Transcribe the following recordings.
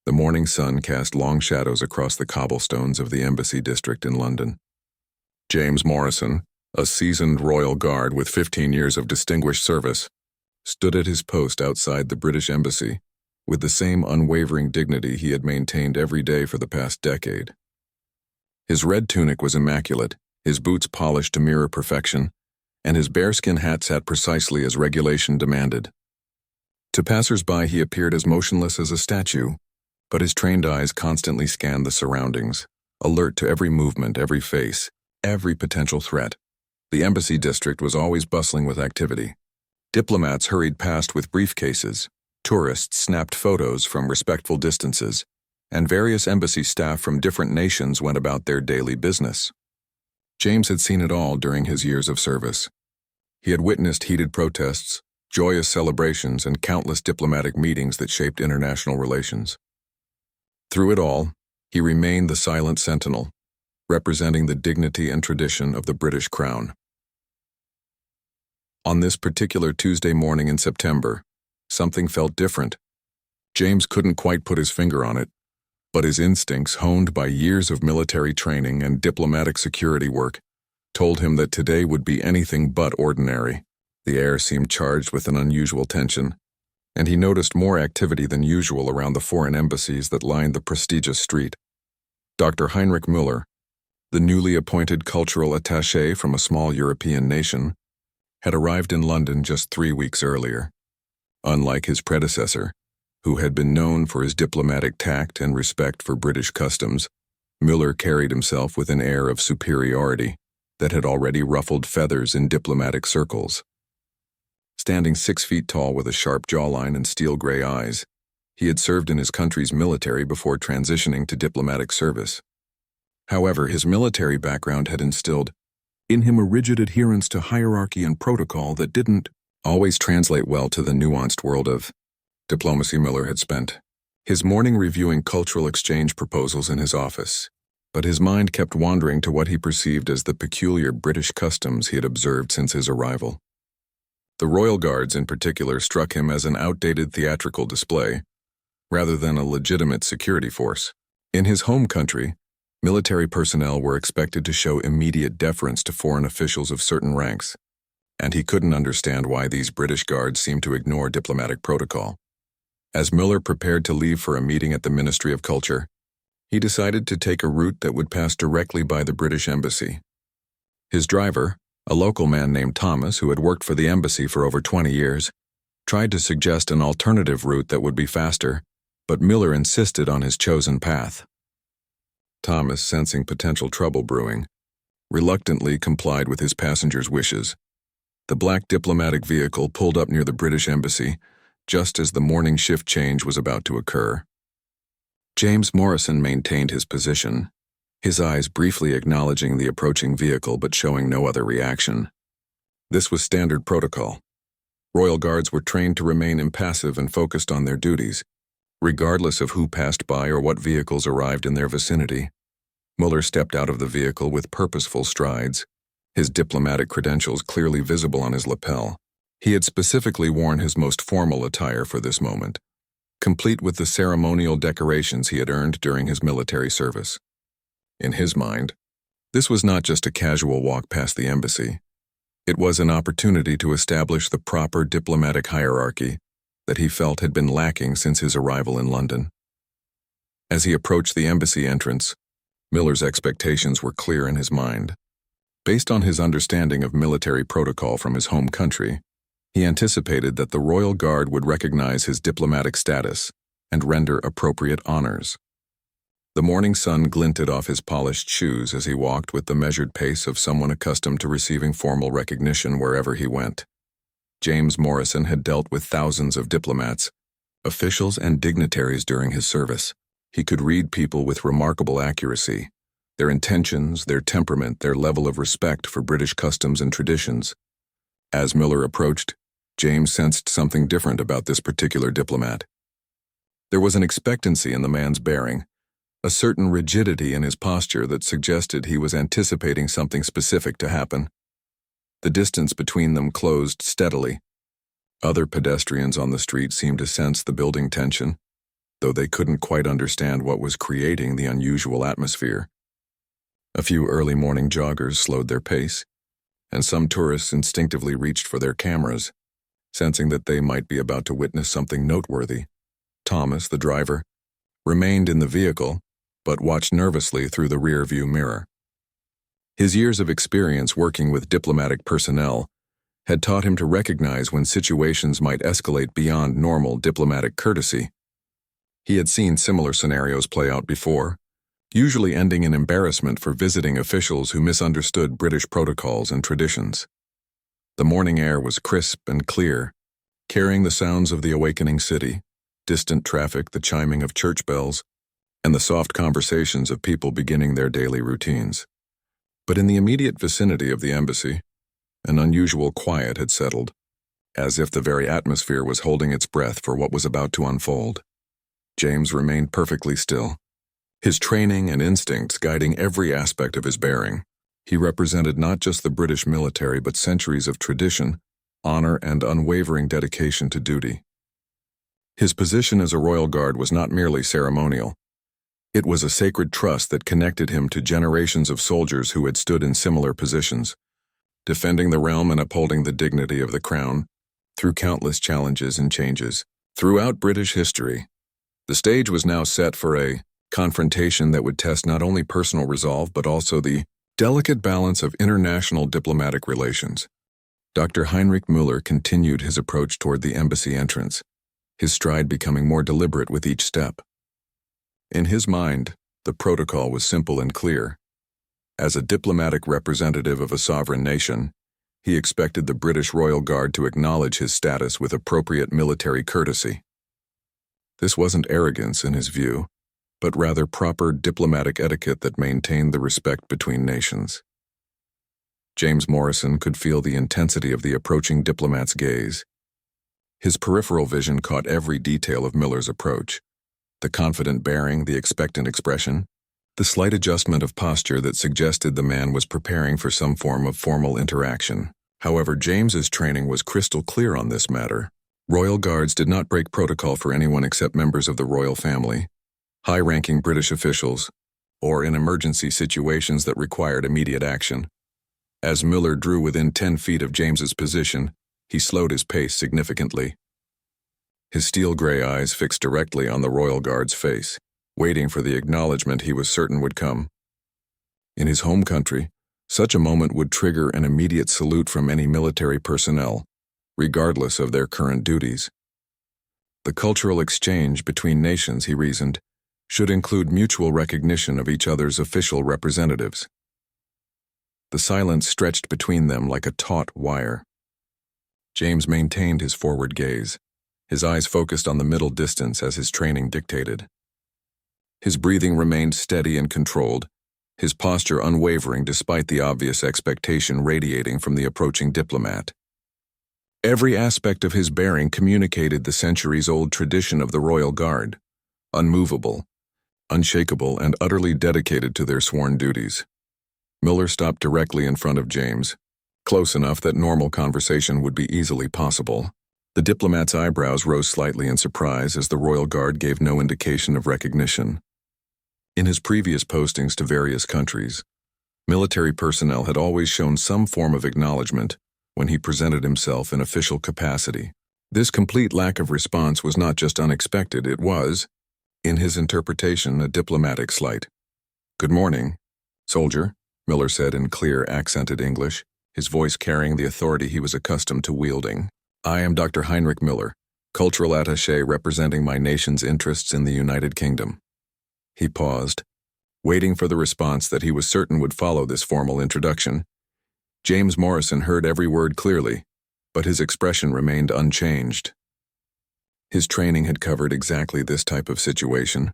The morning sun cast long shadows across the cobblestones of the Embassy District in London. James Morrison, a seasoned royal guard with 15 years of distinguished service, stood at his post outside the British Embassy with the same unwavering dignity he had maintained every day for the past decade. His red tunic was immaculate, his boots polished to mirror perfection, and his bearskin hat sat precisely as regulation demanded. To passers-by he appeared as motionless as a statue, but his trained eyes constantly scanned the surroundings, alert to every movement, every face, every potential threat. The Embassy District was always bustling with activity. Diplomats hurried past with briefcases, tourists snapped photos from respectful distances, and various embassy staff from different nations went about their daily business. James had seen it all during his years of service. He had witnessed heated protests, joyous celebrations, and countless diplomatic meetings that shaped international relations. Through it all, he remained the silent sentinel, representing the dignity and tradition of the British crown. On this particular Tuesday morning in September, something felt different. James couldn't quite put his finger on it, but his instincts, honed by years of military training and diplomatic security work, told him that today would be anything but ordinary. The air seemed charged with an unusual tension, and he noticed more activity than usual around the foreign embassies that lined the prestigious street. Dr. Heinrich Müller, the newly appointed cultural attaché from a small European nation, had arrived in London just 3 weeks earlier. Unlike his predecessor, who had been known for his diplomatic tact and respect for British customs, Müller carried himself with an air of superiority that had already ruffled feathers in diplomatic circles. Standing 6 feet tall with a sharp jawline and steel-gray eyes, he had served in his country's military before transitioning to diplomatic service. However, his military background had instilled in him a rigid adherence to hierarchy and protocol that didn't always translate well to the nuanced world of diplomacy. Müller had spent his morning reviewing cultural exchange proposals in his office, but his mind kept wandering to what he perceived as the peculiar British customs he had observed since his arrival. The Royal Guards in particular struck him as an outdated theatrical display, rather than a legitimate security force. In his home country, military personnel were expected to show immediate deference to foreign officials of certain ranks, and he couldn't understand why these British guards seemed to ignore diplomatic protocol. As Müller prepared to leave for a meeting at the Ministry of Culture, he decided to take a route that would pass directly by the British Embassy. His driver, a local man named Thomas who had worked for the embassy for over 20 years, tried to suggest an alternative route that would be faster, but Müller insisted on his chosen path. Thomas, sensing potential trouble brewing, reluctantly complied with his passenger's wishes. The black diplomatic vehicle pulled up near the British Embassy just as the morning shift change was about to occur. James Morrison maintained his position, his eyes briefly acknowledging the approaching vehicle but showing no other reaction. This was standard protocol. Royal Guards were trained to remain impassive and focused on their duties, regardless of who passed by or what vehicles arrived in their vicinity. Müller stepped out of the vehicle with purposeful strides, his diplomatic credentials clearly visible on his lapel. He had specifically worn his most formal attire for this moment, complete with the ceremonial decorations he had earned during his military service. In his mind, this was not just a casual walk past the embassy. It was an opportunity to establish the proper diplomatic hierarchy that he felt had been lacking since his arrival in London. As he approached the embassy entrance, Müller's expectations were clear in his mind. Based on his understanding of military protocol from his home country, he anticipated that the Royal Guard would recognize his diplomatic status and render appropriate honors. The morning sun glinted off his polished shoes as he walked with the measured pace of someone accustomed to receiving formal recognition wherever he went. James Morrison had dealt with thousands of diplomats, officials, and dignitaries during his service. He could read people with remarkable accuracy, their intentions, their temperament, their level of respect for British customs and traditions. As Müller approached, James sensed something different about this particular diplomat. There was an expectancy in the man's bearing, a certain rigidity in his posture that suggested he was anticipating something specific to happen. The distance between them closed steadily. Other pedestrians on the street seemed to sense the building tension. though they couldn't quite understand what was creating the unusual atmosphere. A few early morning joggers slowed their pace, and some tourists instinctively reached for their cameras, sensing that they might be about to witness something noteworthy. Thomas, the driver, remained in the vehicle, but watched nervously through the rear-view mirror. His years of experience working with diplomatic personnel had taught him to recognize when situations might escalate beyond normal diplomatic courtesy. He had seen similar scenarios play out before, usually ending in embarrassment for visiting officials who misunderstood British protocols and traditions. The morning air was crisp and clear, carrying the sounds of the awakening city, distant traffic, the chiming of church bells, and the soft conversations of people beginning their daily routines. But in the immediate vicinity of the embassy, an unusual quiet had settled, as if the very atmosphere was holding its breath for what was about to unfold. James remained perfectly still, his training and instincts guiding every aspect of his bearing. He represented not just the British military but centuries of tradition, honor, and unwavering dedication to duty. His position as a royal guard was not merely ceremonial. It was a sacred trust that connected him to generations of soldiers who had stood in similar positions, defending the realm and upholding the dignity of the crown through countless challenges and changes. Throughout British history, the stage was now set for a confrontation that would test not only personal resolve but also the delicate balance of international diplomatic relations. Dr. Heinrich Müller continued his approach toward the embassy entrance, his stride becoming more deliberate with each step. In his mind, the protocol was simple and clear. As a diplomatic representative of a sovereign nation, he expected the British Royal Guard to acknowledge his status with appropriate military courtesy. This wasn't arrogance in his view, but rather proper diplomatic etiquette that maintained the respect between nations. James Morrison could feel the intensity of the approaching diplomat's gaze. His peripheral vision caught every detail of Müller's approach: the confident bearing, the expectant expression, the slight adjustment of posture that suggested the man was preparing for some form of formal interaction. However, James's training was crystal clear on this matter. Royal Guards did not break protocol for anyone except members of the royal family, high-ranking British officials, or in emergency situations that required immediate action. As Müller drew within 10 feet of James's position, he slowed his pace significantly. His steel-gray eyes fixed directly on the Royal Guard's face, waiting for the acknowledgement he was certain would come. In his home country, such a moment would trigger an immediate salute from any military personnel, regardless of their current duties. The cultural exchange between nations, he reasoned, should include mutual recognition of each other's official representatives. The silence stretched between them like a taut wire. James maintained his forward gaze, his eyes focused on the middle distance as his training dictated. His breathing remained steady and controlled, his posture unwavering despite the obvious expectation radiating from the approaching diplomat. Every aspect of his bearing communicated the centuries-old tradition of the Royal Guard, unmovable, unshakable, and utterly dedicated to their sworn duties. Müller stopped directly in front of James, close enough that normal conversation would be easily possible. The diplomat's eyebrows rose slightly in surprise as the Royal Guard gave no indication of recognition. In his previous postings to various countries, military personnel had always shown some form of acknowledgement when he presented himself in official capacity. This complete lack of response was not just unexpected, it was, in his interpretation, a diplomatic slight. "Good morning, soldier," Müller said in clear, accented English, his voice carrying the authority he was accustomed to wielding. "I am Dr. Heinrich Müller, cultural attaché representing my nation's interests in the United Kingdom." He paused, waiting for the response that he was certain would follow this formal introduction. James Morrison heard every word clearly, but his expression remained unchanged. His training had covered exactly this type of situation.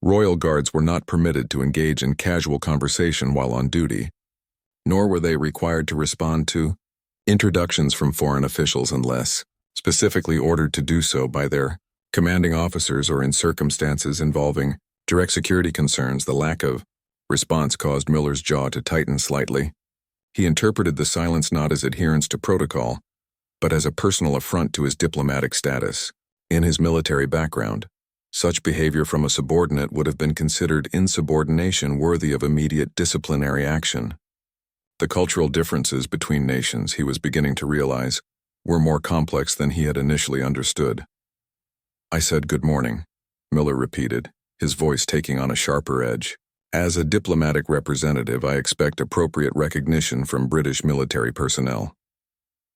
Royal Guards were not permitted to engage in casual conversation while on duty, nor were they required to respond to introductions from foreign officials unless specifically ordered to do so by their commanding officers or in circumstances involving direct security concerns. The lack of response caused Müller's jaw to tighten slightly. He interpreted the silence not as adherence to protocol, but as a personal affront to his diplomatic status. In his military background, Such behavior from a subordinate would have been considered insubordination worthy of immediate disciplinary action. The cultural differences between nations, he was beginning to realize, were more complex than he had initially understood. "I said good morning," Miller repeated, his voice taking on a sharper edge. "As a diplomatic representative, I expect appropriate recognition from British military personnel."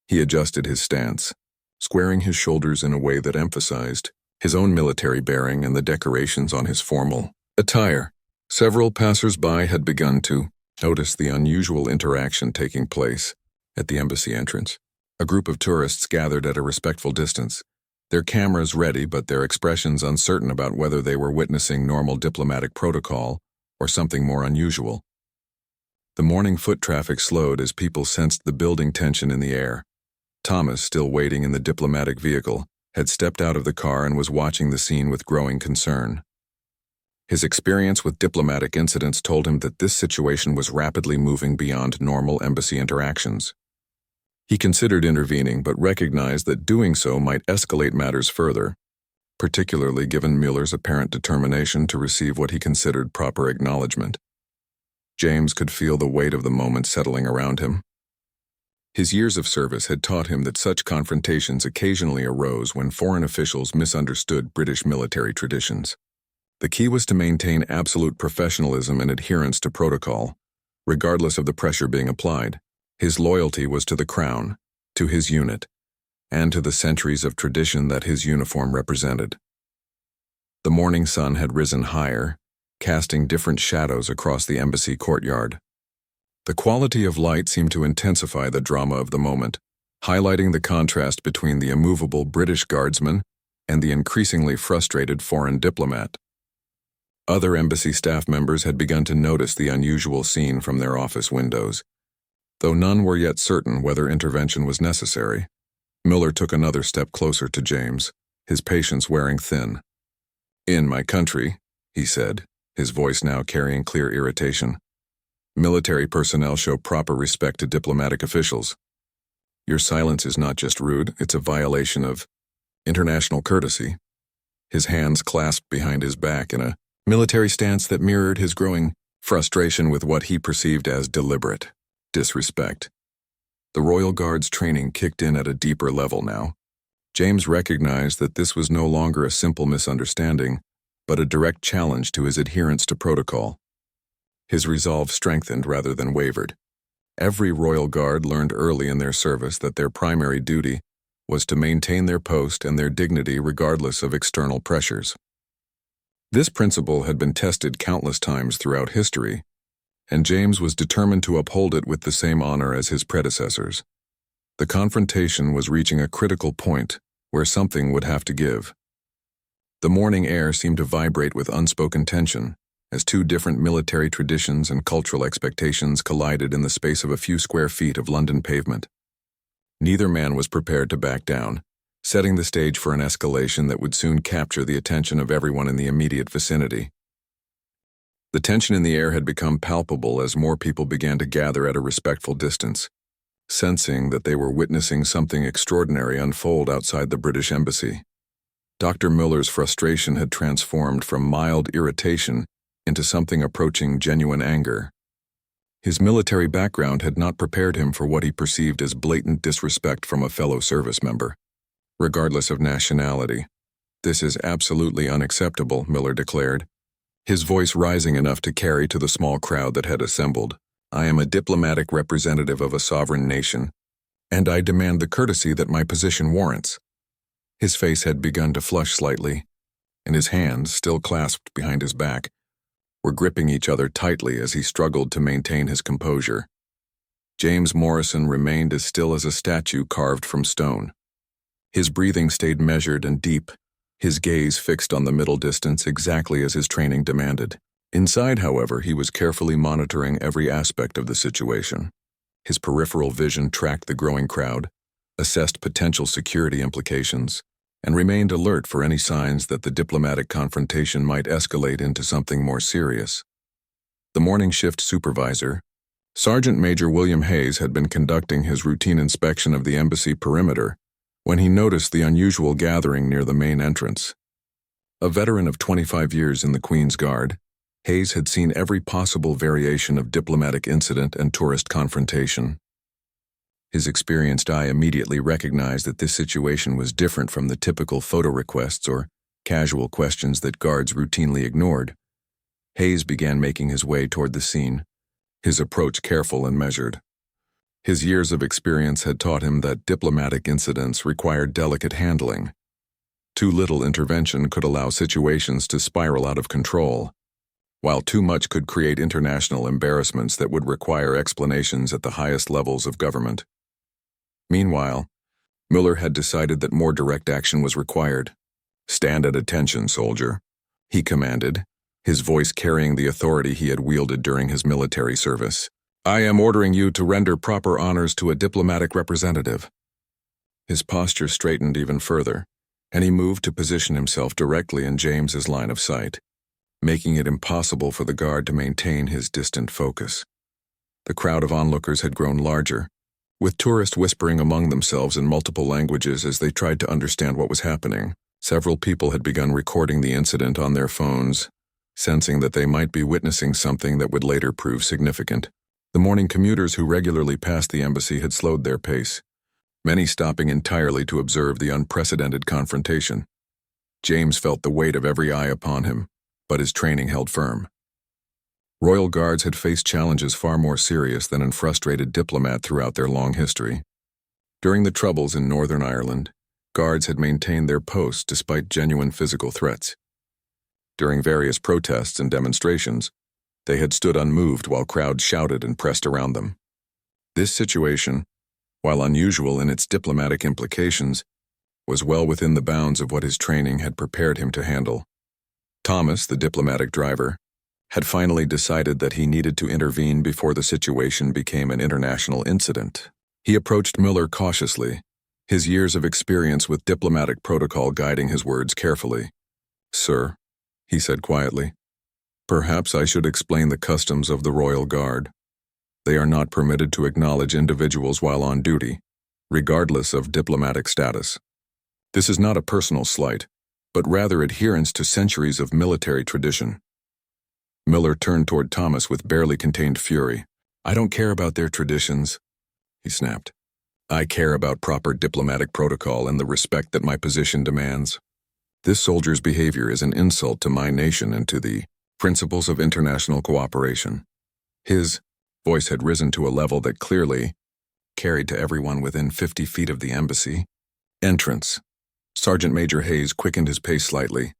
He adjusted his stance, squaring his shoulders in a way that emphasized his own military bearing and the decorations on his formal attire. Several passers-by had begun to notice the unusual interaction taking place at the embassy entrance. A group of tourists gathered at a respectful distance, their cameras ready but their expressions uncertain about whether they were witnessing normal diplomatic protocol or something more unusual. The morning foot traffic slowed as people sensed the building tension in the air. Thomas, still waiting in the diplomatic vehicle, had stepped out of the car and was watching the scene with growing concern. His experience with diplomatic incidents told him that this situation was rapidly moving beyond normal embassy interactions. He considered intervening but recognized that doing so might escalate matters further, particularly given Muller's apparent determination to receive what he considered proper acknowledgement. James could feel the weight of the moment settling around him. His years of service had taught him that such confrontations occasionally arose when foreign officials misunderstood British military traditions. The key was to maintain absolute professionalism and adherence to protocol, regardless of the pressure being applied. His loyalty was to the Crown, to his unit, and to the centuries of tradition that his uniform represented. The morning sun had risen higher, casting different shadows across the embassy courtyard. The quality of light seemed to intensify the drama of the moment, highlighting the contrast between the immovable British guardsman and the increasingly frustrated foreign diplomat. Other embassy staff members had begun to notice the unusual scene from their office windows. Though none were yet certain whether intervention was necessary, Miller took another step closer to James, his patience wearing thin. "In my country," he said, his voice now carrying clear irritation, "military personnel show proper respect to diplomatic officials. Your silence is not just rude, it's a violation of international courtesy." His hands clasped behind his back in a military stance that mirrored his growing frustration with what he perceived as deliberate disrespect. The Royal Guard's training kicked in at a deeper level now. James recognized that this was no longer a simple misunderstanding, but a direct challenge to his adherence to protocol. His resolve strengthened rather than wavered. Every Royal Guard learned early in their service that their primary duty was to maintain their post and their dignity regardless of external pressures. This principle had been tested countless times throughout history, and James was determined to uphold it with the same honor as his predecessors. The confrontation was reaching a critical point where something would have to give. The morning air seemed to vibrate with unspoken tension, as two different military traditions and cultural expectations collided in the space of a few square feet of London pavement. Neither man was prepared to back down, setting the stage for an escalation that would soon capture the attention of everyone in the immediate vicinity. The tension in the air had become palpable as more people began to gather at a respectful distance, sensing that they were witnessing something extraordinary unfold outside the British embassy. Dr. Muller's frustration had transformed from mild irritation into something approaching genuine anger. His military background had not prepared him for what he perceived as blatant disrespect from a fellow service member, regardless of nationality. "This is absolutely unacceptable," Miller declared, his voice rising enough to carry to the small crowd that had assembled. "I am a diplomatic representative of a sovereign nation, and I demand the courtesy that my position warrants." His face had begun to flush slightly, and his hands, still clasped behind his back, were gripping each other tightly as he struggled to maintain his composure. James Morrison remained as still as a statue carved from stone. His breathing stayed measured and deep, his gaze fixed on the middle distance exactly as his training demanded. Inside, however, he was carefully monitoring every aspect of the situation. His peripheral vision tracked the growing crowd, assessed potential security implications, and remained alert for any signs that the diplomatic confrontation might escalate into something more serious. The morning shift supervisor, Sergeant Major William Hayes, had been conducting his routine inspection of the embassy perimeter when he noticed the unusual gathering near the main entrance. A veteran of 25 years in the Queen's Guard, Hayes had seen every possible variation of diplomatic incident and tourist confrontation. His experienced eye immediately recognized that this situation was different from the typical photo requests or casual questions that guards routinely ignored. Hayes began making his way toward the scene, his approach careful and measured. His years of experience had taught him that diplomatic incidents required delicate handling. Too little intervention could allow situations to spiral out of control, while too much could create international embarrassments that would require explanations at the highest levels of government. Meanwhile, Miller had decided that more direct action was required. "Stand at attention, soldier," he commanded, his voice carrying the authority he had wielded during his military service. "I am ordering you to render proper honors to a diplomatic representative." His posture straightened even further, and he moved to position himself directly in James's line of sight, making it impossible for the guard to maintain his distant focus. The crowd of onlookers had grown larger, with tourists whispering among themselves in multiple languages as they tried to understand what was happening. Several people had begun recording the incident on their phones, sensing that they might be witnessing something that would later prove significant. The morning commuters who regularly passed the embassy had slowed their pace, many stopping entirely to observe the unprecedented confrontation. James felt the weight of every eye upon him, but his training held firm. Royal Guards had faced challenges far more serious than a frustrated diplomat throughout their long history. During the Troubles in Northern Ireland, Guards had maintained their posts despite genuine physical threats. During various protests and demonstrations, they had stood unmoved while crowds shouted and pressed around them. This situation, while unusual in its diplomatic implications, was well within the bounds of what his training had prepared him to handle. Thomas, the diplomatic driver, had finally decided that he needed to intervene before the situation became an international incident. He approached Miller cautiously, his years of experience with diplomatic protocol guiding his words carefully. "Sir," he said quietly, "perhaps I should explain the customs of the Royal Guard. They are not permitted to acknowledge individuals while on duty, regardless of diplomatic status. This is not a personal slight, but rather adherence to centuries of military tradition." Miller turned toward Thomas with barely contained fury. "I don't care about their traditions," he snapped. "I care about proper diplomatic protocol and the respect that my position demands. This soldier's behavior is an insult to my nation and to the principles of international cooperation." His voice had risen to a level that clearly carried to everyone within 50 feet of the embassy. Entrance. Sergeant Major Hayes quickened his pace slightly,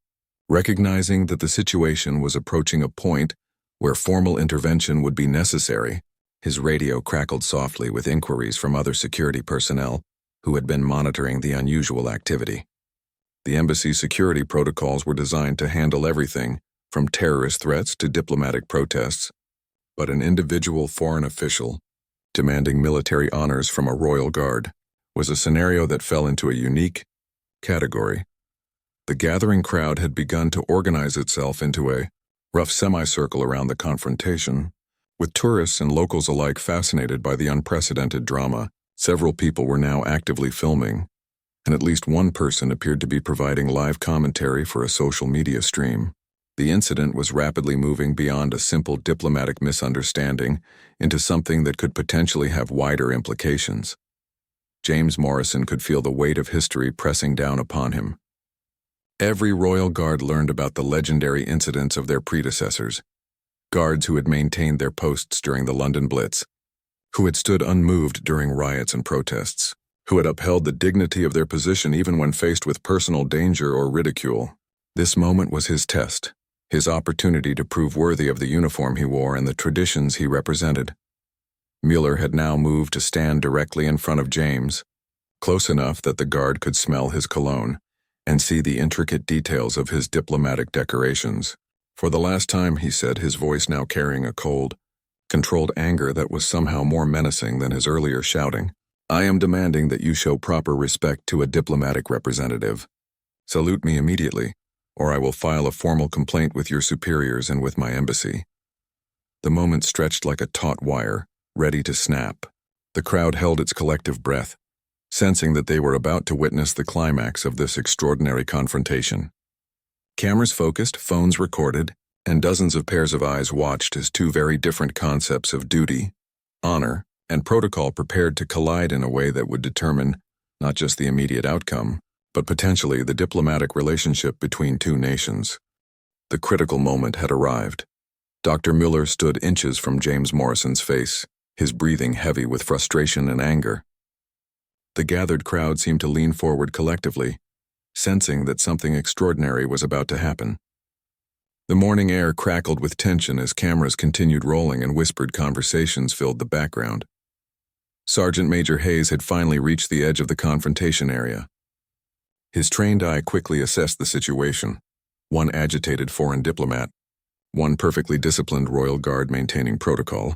recognizing that the situation was approaching a point where formal intervention would be necessary. His radio crackled softly with inquiries from other security personnel who had been monitoring the unusual activity. The embassy's security protocols were designed to handle everything from terrorist threats to diplomatic protests, but an individual foreign official demanding military honors from a royal guard was a scenario that fell into a unique category. The gathering crowd had begun to organize itself into a rough semicircle around the confrontation, with tourists and locals alike fascinated by the unprecedented drama. Several people were now actively filming, and at least one person appeared to be providing live commentary for a social media stream. The incident was rapidly moving beyond a simple diplomatic misunderstanding into something that could potentially have wider implications. James Morrison could feel the weight of history pressing down upon him. Every Royal Guard learned about the legendary incidents of their predecessors, guards who had maintained their posts during the London Blitz, who had stood unmoved during riots and protests, who had upheld the dignity of their position even when faced with personal danger or ridicule. This moment was his test, his opportunity to prove worthy of the uniform he wore and the traditions he represented. Miller had now moved to stand directly in front of James, close enough that the guard could smell his cologne and see the intricate details of his diplomatic decorations. "For the last time," he said, his voice now carrying a cold, controlled anger that was somehow more menacing than his earlier shouting, "I am demanding that you show proper respect to a diplomatic representative. Salute me immediately, or I will file a formal complaint with your superiors and with my embassy." The moment stretched like a taut wire, ready to snap. The crowd held its collective breath, sensing that they were about to witness the climax of this extraordinary confrontation. Cameras focused, phones recorded, and dozens of pairs of eyes watched as two very different concepts of duty, honor, and protocol prepared to collide in a way that would determine not just the immediate outcome, but potentially the diplomatic relationship between two nations. The critical moment had arrived. Dr. Mueller stood inches from James Morrison's face, his breathing heavy with frustration and anger. The gathered crowd seemed to lean forward collectively, sensing that something extraordinary was about to happen. The morning air crackled with tension as cameras continued rolling and whispered conversations filled the background. Sergeant Major Hayes had finally reached the edge of the confrontation area. His trained eye quickly assessed the situation: one agitated foreign diplomat, one perfectly disciplined Royal Guard maintaining protocol,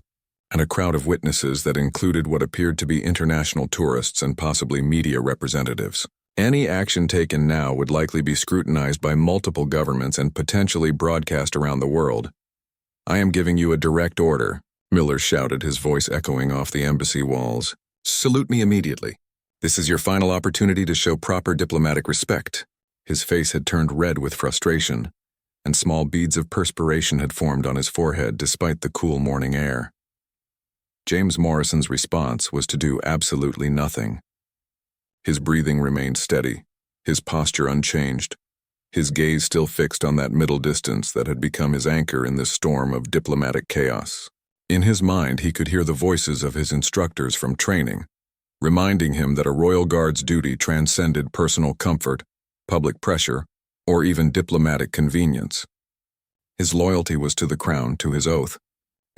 and a crowd of witnesses that included what appeared to be international tourists and possibly media representatives. Any action taken now would likely be scrutinized by multiple governments and potentially broadcast around the world. "I am giving you a direct order," Miller shouted, his voice echoing off the embassy walls. "Salute me immediately. This is your final opportunity to show proper diplomatic respect." His face had turned red with frustration, and small beads of perspiration had formed on his forehead despite the cool morning air. James Morrison's response was to do absolutely nothing. His breathing remained steady, his posture unchanged, his gaze still fixed on that middle distance that had become his anchor in this storm of diplomatic chaos. In his mind, he could hear the voices of his instructors from training, reminding him that a Royal Guard's duty transcended personal comfort, public pressure, or even diplomatic convenience. His loyalty was to the crown, to his oath,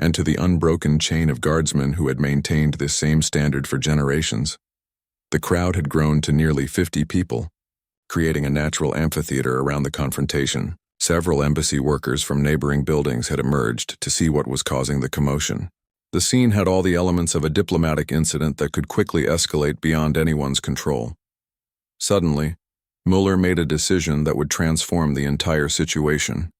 and to the unbroken chain of guardsmen who had maintained this same standard for generations. The crowd had grown to nearly 50 people, creating a natural amphitheater around the confrontation. Several embassy workers from neighboring buildings had emerged to see what was causing the commotion. The scene had all the elements of a diplomatic incident that could quickly escalate beyond anyone's control. Suddenly, Mueller made a decision that would transform the entire situation.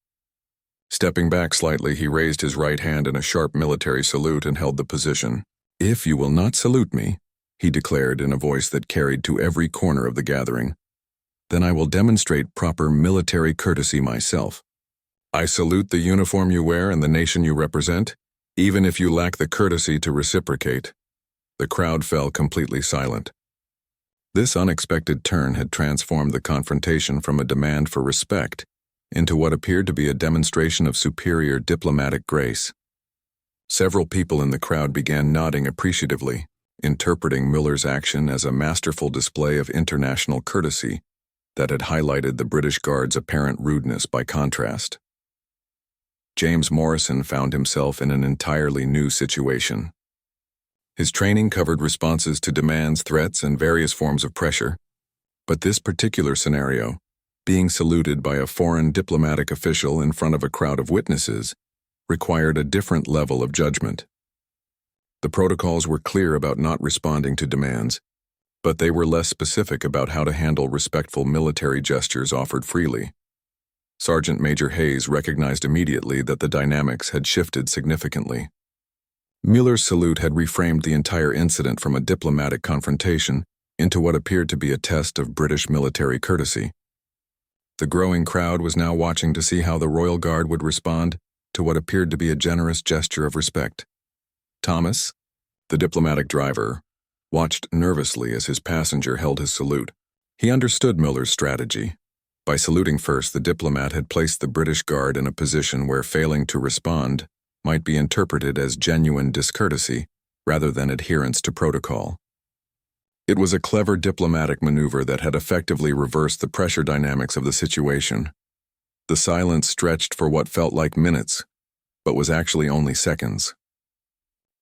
Stepping back slightly, he raised his right hand in a sharp military salute and held the position. "If you will not salute me," he declared in a voice that carried to every corner of the gathering, "then I will demonstrate proper military courtesy myself. I salute the uniform you wear and the nation you represent, even if you lack the courtesy to reciprocate." The crowd fell completely silent. This unexpected turn had transformed the confrontation from a demand for respect into what appeared to be a demonstration of superior diplomatic grace. Several people in the crowd began nodding appreciatively, interpreting Miller's action as a masterful display of international courtesy that had highlighted the British Guard's apparent rudeness by contrast. James Morrison found himself in an entirely new situation. His training covered responses to demands, threats, and various forms of pressure, but this particular scenario, being saluted by a foreign diplomatic official in front of a crowd of witnesses, required a different level of judgment. The protocols were clear about not responding to demands, but they were less specific about how to handle respectful military gestures offered freely. Sergeant Major Hayes recognized immediately that the dynamics had shifted significantly. Mueller's salute had reframed the entire incident from a diplomatic confrontation into what appeared to be a test of British military courtesy. The growing crowd was now watching to see how the Royal Guard would respond to what appeared to be a generous gesture of respect. Thomas, the diplomatic driver, watched nervously as his passenger held his salute. He understood Mueller's strategy. By saluting first, the diplomat had placed the British Guard in a position where failing to respond might be interpreted as genuine discourtesy rather than adherence to protocol. It was a clever diplomatic maneuver that had effectively reversed the pressure dynamics of the situation. The silence stretched for what felt like minutes, but was actually only seconds.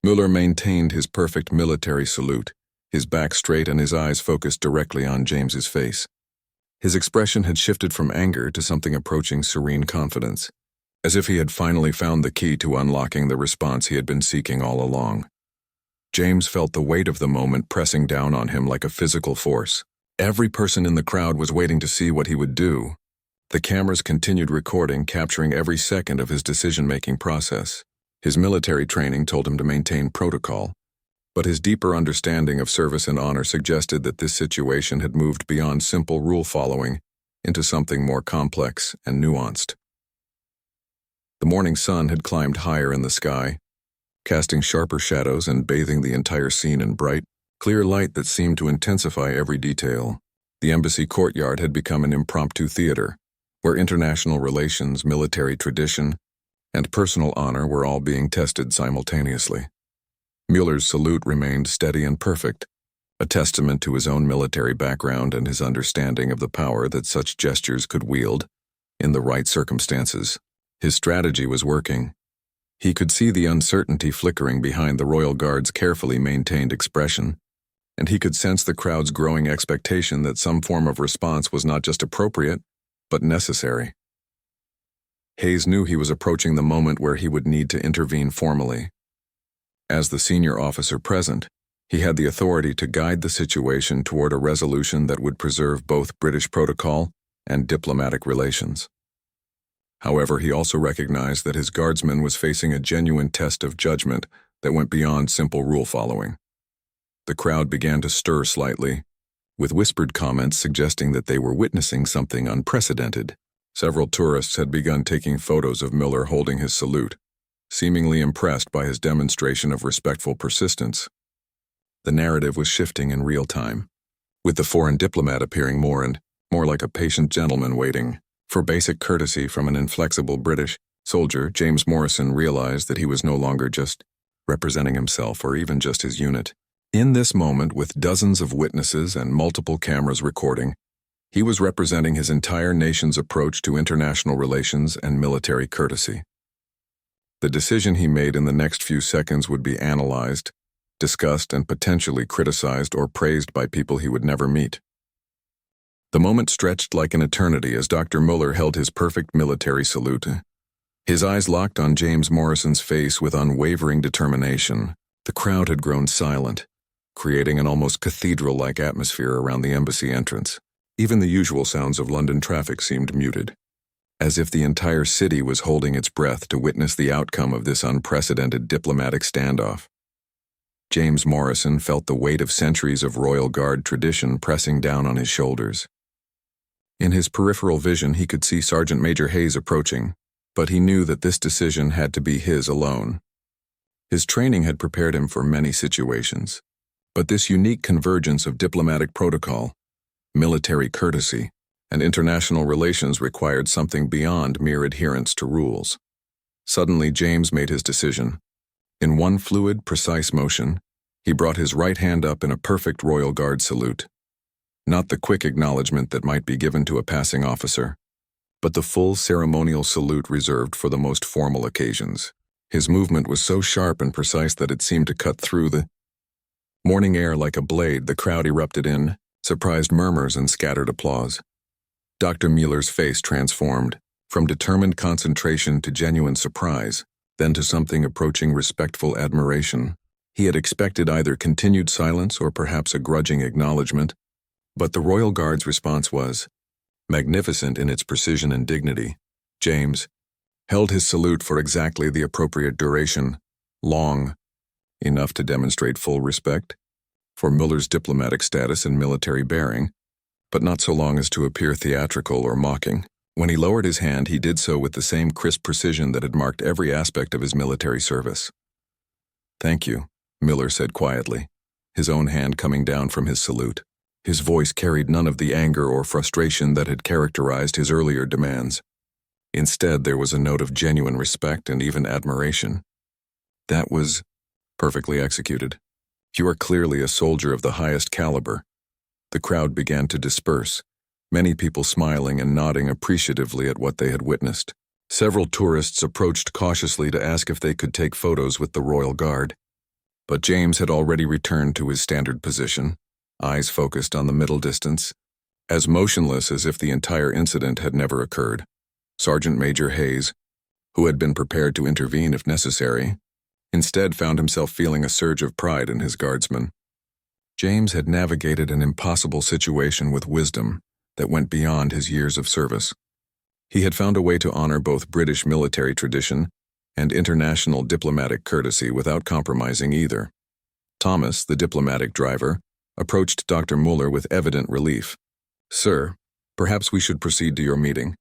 Mueller maintained his perfect military salute, his back straight and his eyes focused directly on James's face. His expression had shifted from anger to something approaching serene confidence, as if he had finally found the key to unlocking the response he had been seeking all along. James felt the weight of the moment pressing down on him like a physical force. Every person in the crowd was waiting to see what he would do. The cameras continued recording, capturing every second of his decision-making process. His military training told him to maintain protocol, but his deeper understanding of service and honor suggested that this situation had moved beyond simple rule-following into something more complex and nuanced. The morning sun had climbed higher in the sky, casting sharper shadows and bathing the entire scene in bright, clear light that seemed to intensify every detail. The embassy courtyard had become an impromptu theater, where international relations, military tradition, and personal honor were all being tested simultaneously. Mueller's salute remained steady and perfect, a testament to his own military background and his understanding of the power that such gestures could wield in the right circumstances. His strategy was working. He could see the uncertainty flickering behind the Royal Guard's carefully maintained expression, and he could sense the crowd's growing expectation that some form of response was not just appropriate, but necessary. Hayes knew he was approaching the moment where he would need to intervene formally. As the senior officer present, he had the authority to guide the situation toward a resolution that would preserve both British protocol and diplomatic relations. However, he also recognized that his guardsman was facing a genuine test of judgment that went beyond simple rule following. The crowd began to stir slightly, with whispered comments suggesting that they were witnessing something unprecedented. Several tourists had begun taking photos of Mueller holding his salute, seemingly impressed by his demonstration of respectful persistence. The narrative was shifting in real time, with the foreign diplomat appearing more and more like a patient gentleman waiting for basic courtesy from an inflexible British soldier. James Morrison realized that he was no longer just representing himself or even just his unit. In this moment, with dozens of witnesses and multiple cameras recording, he was representing his entire nation's approach to international relations and military courtesy. The decision he made in the next few seconds would be analyzed, discussed, and potentially criticized or praised by people he would never meet. The moment stretched like an eternity as Dr. Mueller held his perfect military salute. His eyes locked on James Morrison's face with unwavering determination. The crowd had grown silent, creating an almost cathedral-like atmosphere around the embassy entrance. Even the usual sounds of London traffic seemed muted, as if the entire city was holding its breath to witness the outcome of this unprecedented diplomatic standoff. James Morrison felt the weight of centuries of Royal Guard tradition pressing down on his shoulders. In his peripheral vision, he could see Sergeant Major Hayes approaching, but he knew that this decision had to be his alone. His training had prepared him for many situations, but this unique convergence of diplomatic protocol, military courtesy, and international relations required something beyond mere adherence to rules. Suddenly, James made his decision. In one fluid, precise motion, he brought his right hand up in a perfect Royal Guard salute. Not the quick acknowledgement that might be given to a passing officer, but the full ceremonial salute reserved for the most formal occasions. His movement was so sharp and precise that it seemed to cut through the morning air like a blade. The crowd erupted in surprised murmurs and scattered applause. Dr. Mueller's face transformed, from determined concentration to genuine surprise, then to something approaching respectful admiration. He had expected either continued silence or perhaps a grudging acknowledgement, but the Royal Guard's response was magnificent in its precision and dignity. James held his salute for exactly the appropriate duration, long enough to demonstrate full respect for Mueller's diplomatic status and military bearing, but not so long as to appear theatrical or mocking. When he lowered his hand, he did so with the same crisp precision that had marked every aspect of his military service. "Thank you," Mueller said quietly, his own hand coming down from his salute. His voice carried none of the anger or frustration that had characterized his earlier demands. Instead, there was a note of genuine respect and even admiration. "That was perfectly executed. You are clearly a soldier of the highest caliber." The crowd began to disperse, many people smiling and nodding appreciatively at what they had witnessed. Several tourists approached cautiously to ask if they could take photos with the Royal Guard. But James had already returned to his standard position, eyes focused on the middle distance, as motionless as if the entire incident had never occurred. Sergeant Major Hayes, who had been prepared to intervene if necessary, instead found himself feeling a surge of pride in his guardsmen. James had navigated an impossible situation with wisdom that went beyond his years of service. He had found a way to honor both British military tradition and international diplomatic courtesy without compromising either. Thomas, the diplomatic driver, approached Dr. Mueller with evident relief. "Sir, Perhaps we should proceed to your meeting.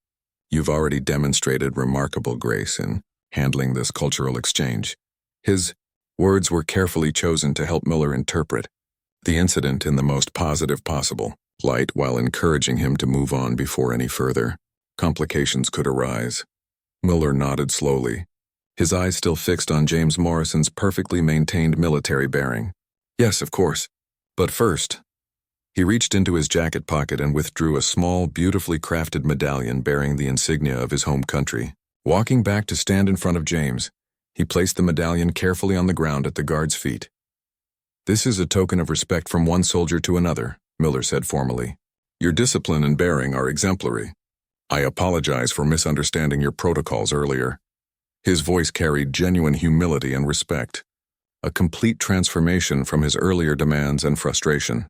You've already demonstrated remarkable grace in handling this cultural exchange." His words were carefully chosen to help Miller interpret the incident in the most positive possible light while encouraging him to move on before any further complications could arise. Miller nodded slowly, his eyes still fixed on James Morrison's perfectly maintained military bearing. "Yes, of course. But first..." He reached into his jacket pocket and withdrew a small, beautifully crafted medallion bearing the insignia of his home country. Walking back to stand in front of James, he placed the medallion carefully on the ground at the guard's feet. "This is a token of respect from one soldier to another," Miller said formally. "Your discipline and bearing are exemplary. I apologize for misunderstanding your protocols earlier." His voice carried genuine humility and respect, a complete transformation from his earlier demands and frustration.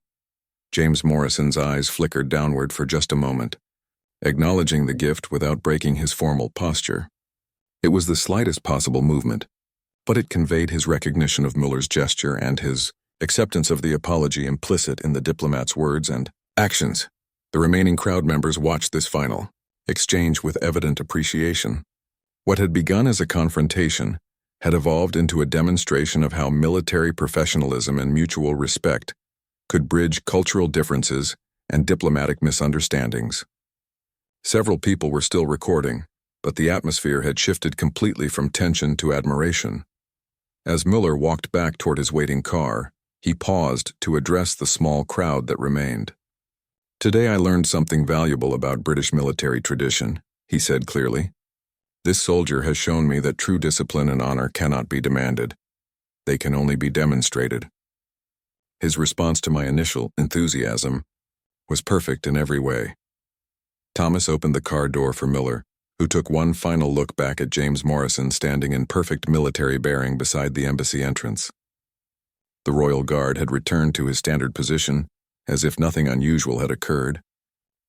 James Morrison's eyes flickered downward for just a moment, acknowledging the gift without breaking his formal posture. It was the slightest possible movement, but it conveyed his recognition of Miller's gesture and his acceptance of the apology implicit in the diplomat's words and actions. The remaining crowd members watched this final exchange with evident appreciation. What had begun as a confrontation had evolved into a demonstration of how military professionalism and mutual respect could bridge cultural differences and diplomatic misunderstandings. Several people were still recording, but the atmosphere had shifted completely from tension to admiration. As Miller walked back toward his waiting car, he paused to address the small crowd that remained. "Today I learned something valuable about British military tradition," he said clearly. "This soldier has shown me that true discipline and honor cannot be demanded. They can only be demonstrated." His response to my initial enthusiasm was perfect in every way. Thomas opened the car door for Miller, who took one final look back at James Morrison standing in perfect military bearing beside the embassy entrance. The Royal Guard had returned to his standard position, as if nothing unusual had occurred,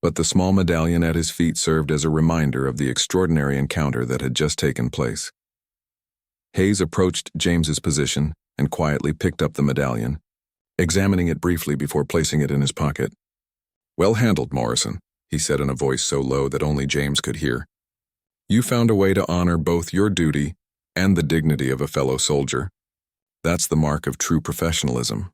but the small medallion at his feet served as a reminder of the extraordinary encounter that had just taken place. Hayes approached James's position and quietly picked up the medallion, examining it briefly before placing it in his pocket. "Well handled, Morrison," he said in a voice so low that only James could hear. "You found a way to honor both your duty and the dignity of a fellow soldier. That's the mark of true professionalism."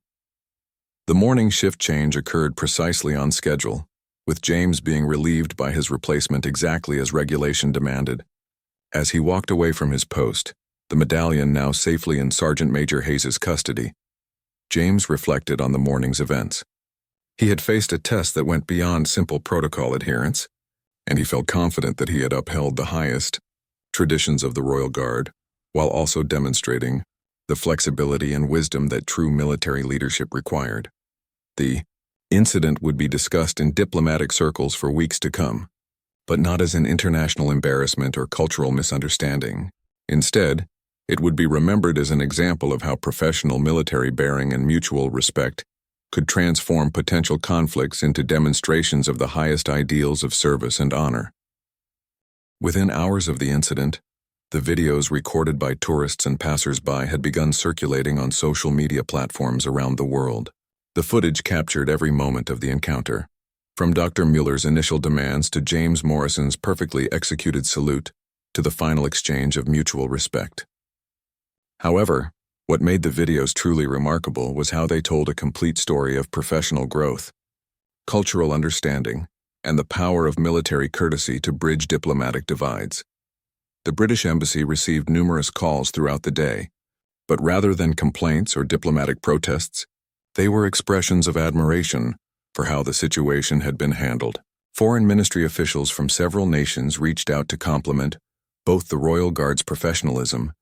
The morning shift change occurred precisely on schedule, with James being relieved by his replacement exactly as regulation demanded. As he walked away from his post, the medallion now safely in Sergeant Major Hayes's custody, James reflected on the morning's events. He had faced a test that went beyond simple protocol adherence, and he felt confident that he had upheld the highest traditions of the Royal Guard, while also demonstrating the flexibility and wisdom that true military leadership required. The incident would be discussed in diplomatic circles for weeks to come, but not as an international embarrassment or cultural misunderstanding. Instead, it would be remembered as an example of how professional military bearing and mutual respect could transform potential conflicts into demonstrations of the highest ideals of service and honor. Within hours of the incident, the videos recorded by tourists and passers-by had begun circulating on social media platforms around the world. The footage captured every moment of the encounter, from Dr. Mueller's initial demands to James Morrison's perfectly executed salute to the final exchange of mutual respect. However, what made the videos truly remarkable was how they told a complete story of professional growth, cultural understanding, and the power of military courtesy to bridge diplomatic divides. The British Embassy received numerous calls throughout the day, but rather than complaints or diplomatic protests, they were expressions of admiration for how the situation had been handled. Foreign ministry officials from several nations reached out to compliment both the Royal Guard's professionalism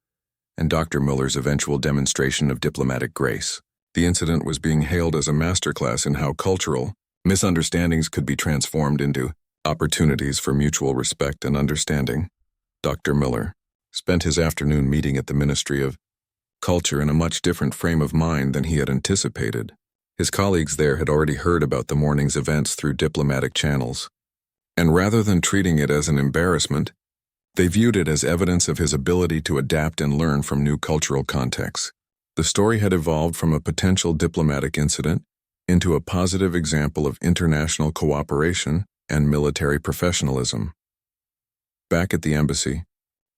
and Dr. Mueller's eventual demonstration of diplomatic grace. The incident was being hailed as a masterclass in how cultural misunderstandings could be transformed into opportunities for mutual respect and understanding. Dr. Mueller spent his afternoon meeting at the Ministry of Culture in a much different frame of mind than he had anticipated. His colleagues there had already heard about the morning's events through diplomatic channels, and rather than treating it as an embarrassment, they viewed it as evidence of his ability to adapt and learn from new cultural contexts. The story had evolved from a potential diplomatic incident into a positive example of international cooperation and military professionalism. Back at the embassy,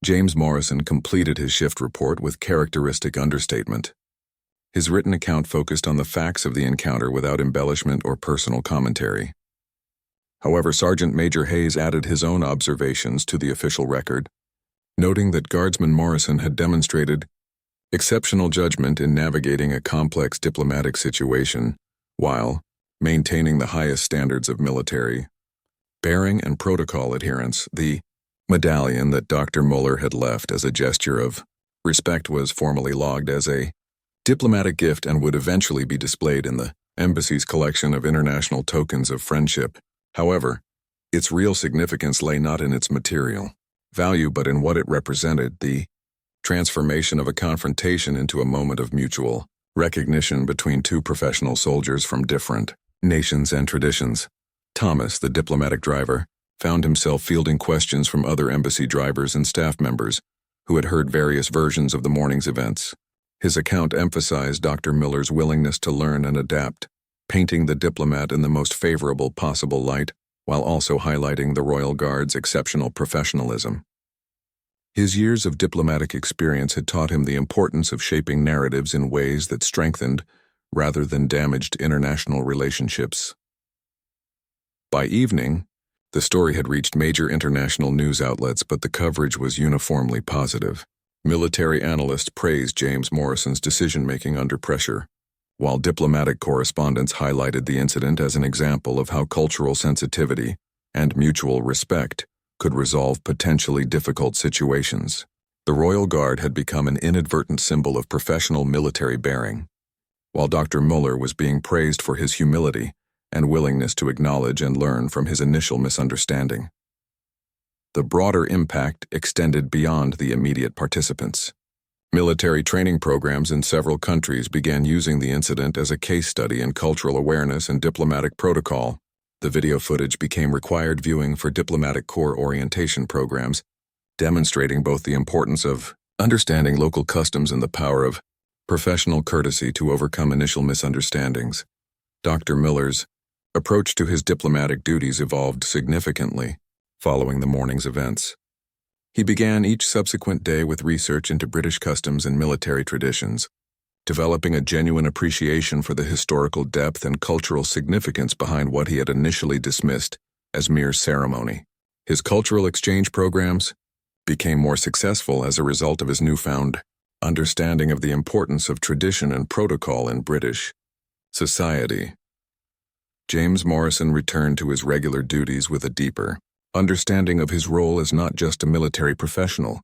James Morrison completed his shift report with characteristic understatement. His written account focused on the facts of the encounter without embellishment or personal commentary. However, Sergeant Major Hayes added his own observations to the official record, noting that Guardsman Morrison had demonstrated exceptional judgment in navigating a complex diplomatic situation while maintaining the highest standards of military bearing and protocol adherence. The medallion that Dr. Muller had left as a gesture of respect was formally logged as a diplomatic gift and would eventually be displayed in the embassy's collection of international tokens of friendship. However, its real significance lay not in its material value but in what it represented, the transformation of a confrontation into a moment of mutual recognition between two professional soldiers from different nations and traditions. Thomas, the diplomatic driver, found himself fielding questions from other embassy drivers and staff members who had heard various versions of the morning's events. His account emphasized Dr. Miller's willingness to learn and adapt, painting the diplomat in the most favorable possible light, while also highlighting the Royal Guard's exceptional professionalism. His years of diplomatic experience had taught him the importance of shaping narratives in ways that strengthened rather than damaged international relationships. By evening, the story had reached major international news outlets, but the coverage was uniformly positive. Military analysts praised James Morrison's decision-making under pressure, while diplomatic correspondents highlighted the incident as an example of how cultural sensitivity and mutual respect could resolve potentially difficult situations. The Royal Guard had become an inadvertent symbol of professional military bearing, while Dr. Muller was being praised for his humility and willingness to acknowledge and learn from his initial misunderstanding. The broader impact extended beyond the immediate participants. Military training programs in several countries began using the incident as a case study in cultural awareness and diplomatic protocol. The video footage became required viewing for diplomatic corps orientation programs, demonstrating both the importance of understanding local customs and the power of professional courtesy to overcome initial misunderstandings. Dr. Miller's approach to his diplomatic duties evolved significantly following the morning's events. He began each subsequent day with research into British customs and military traditions, developing a genuine appreciation for the historical depth and cultural significance behind what he had initially dismissed as mere ceremony. His cultural exchange programs became more successful as a result of his newfound understanding of the importance of tradition and protocol in British society. James Morrison returned to his regular duties with a deeper understanding of his role as not just a military professional,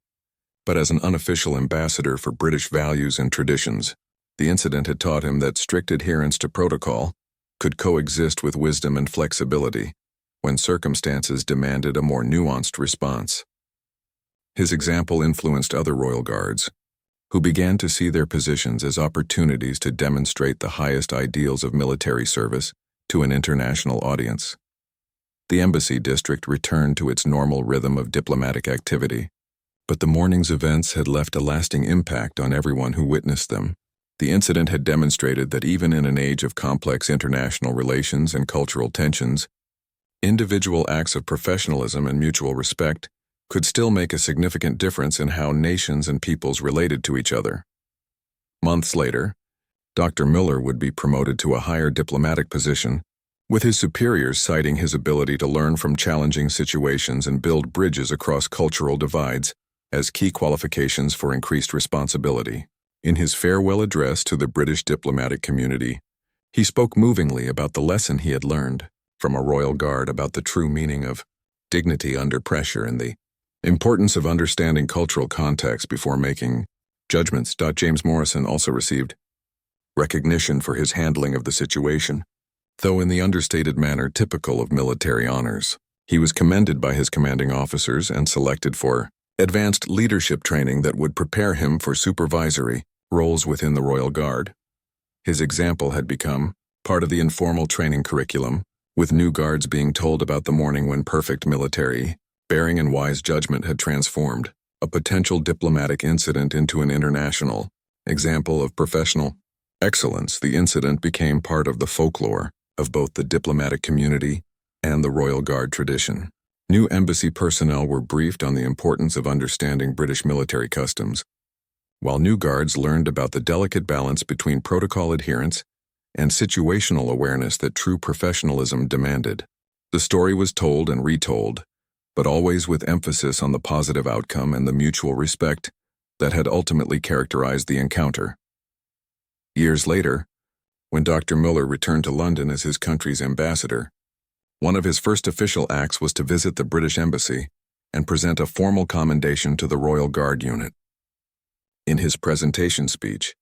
but as an unofficial ambassador for British values and traditions. The incident had taught him that strict adherence to protocol could coexist with wisdom and flexibility when circumstances demanded a more nuanced response. His example influenced other Royal Guards, who began to see their positions as opportunities to demonstrate the highest ideals of military service to an international audience. The embassy district returned to its normal rhythm of diplomatic activity, but the morning's events had left a lasting impact on everyone who witnessed them. The incident had demonstrated that even in an age of complex international relations and cultural tensions, individual acts of professionalism and mutual respect could still make a significant difference in how nations and peoples related to each other. Months later, Dr. Muller would be promoted to a higher diplomatic position, with his superiors citing his ability to learn from challenging situations and build bridges across cultural divides as key qualifications for increased responsibility. In his farewell address to the British diplomatic community, he spoke movingly about the lesson he had learned from a Royal Guard about the true meaning of dignity under pressure and the importance of understanding cultural context before making judgments. James Morrison also received recognition for his handling of the situation, though in the understated manner typical of military honors. He was commended by his commanding officers and selected for advanced leadership training that would prepare him for supervisory roles within the Royal Guard. His example had become part of the informal training curriculum, with new guards being told about the morning when perfect military bearing and wise judgment had transformed a potential diplomatic incident into an international example of professional excellence. The incident became part of the folklore of both the diplomatic community and the Royal Guard tradition. New embassy personnel were briefed on the importance of understanding British military customs, while new guards learned about the delicate balance between protocol adherence and situational awareness that true professionalism demanded. The story was told and retold, but always with emphasis on the positive outcome and the mutual respect that had ultimately characterized the encounter. Years later, when Dr. Muller returned to London as his country's ambassador, one of his first official acts was to visit the British Embassy and present a formal commendation to the Royal Guard unit. In his presentation speech,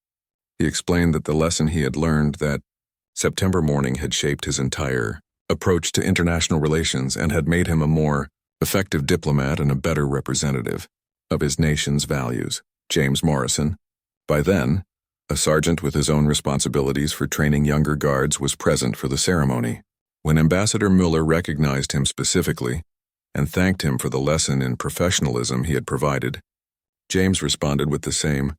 he explained that the lesson he had learned that September morning had shaped his entire approach to international relations and had made him a more effective diplomat and a better representative of his nation's values. James Morrison, by then a sergeant with his own responsibilities for training younger guards, was present for the ceremony. When Ambassador Muller recognized him specifically and thanked him for the lesson in professionalism he had provided, James responded with the same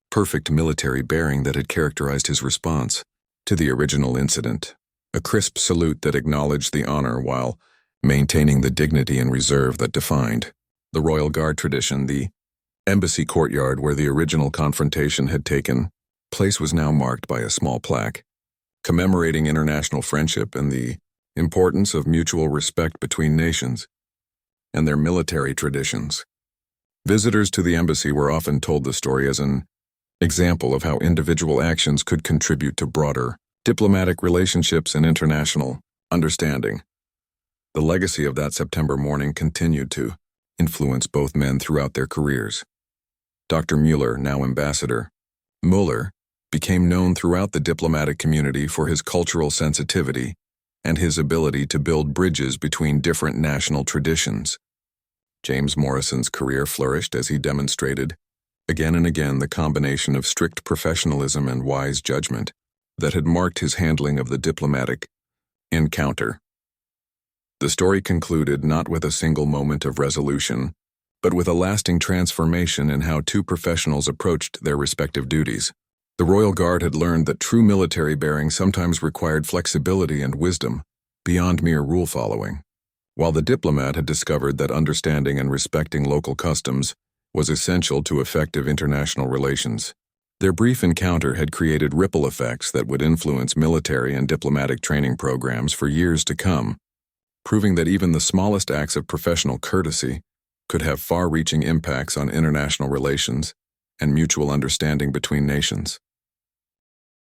perfect military bearing that had characterized his response to the original incident, a crisp salute that acknowledged the honor while maintaining the dignity and reserve that defined the Royal Guard tradition. The embassy courtyard where the original confrontation had taken place was now marked by a small plaque commemorating international friendship and the importance of mutual respect between nations and their military traditions. Visitors to the embassy were often told the story as an example of how individual actions could contribute to broader diplomatic relationships and international understanding. The legacy of that September morning continued to influence both men throughout their careers. Dr. Muller, now ambassador, Muller became known throughout the diplomatic community for his cultural sensitivity and his ability to build bridges between different national traditions. James Morrison's career flourished as he demonstrated, again and again, the combination of strict professionalism and wise judgment that had marked his handling of the diplomatic encounter. The story concluded not with a single moment of resolution, but with a lasting transformation in how two professionals approached their respective duties. The Royal Guard had learned that true military bearing sometimes required flexibility and wisdom beyond mere rule-following, while the diplomat had discovered that understanding and respecting local customs was essential to effective international relations. Their brief encounter had created ripple effects that would influence military and diplomatic training programs for years to come, proving that even the smallest acts of professional courtesy could have far-reaching impacts on international relations and mutual understanding between nations.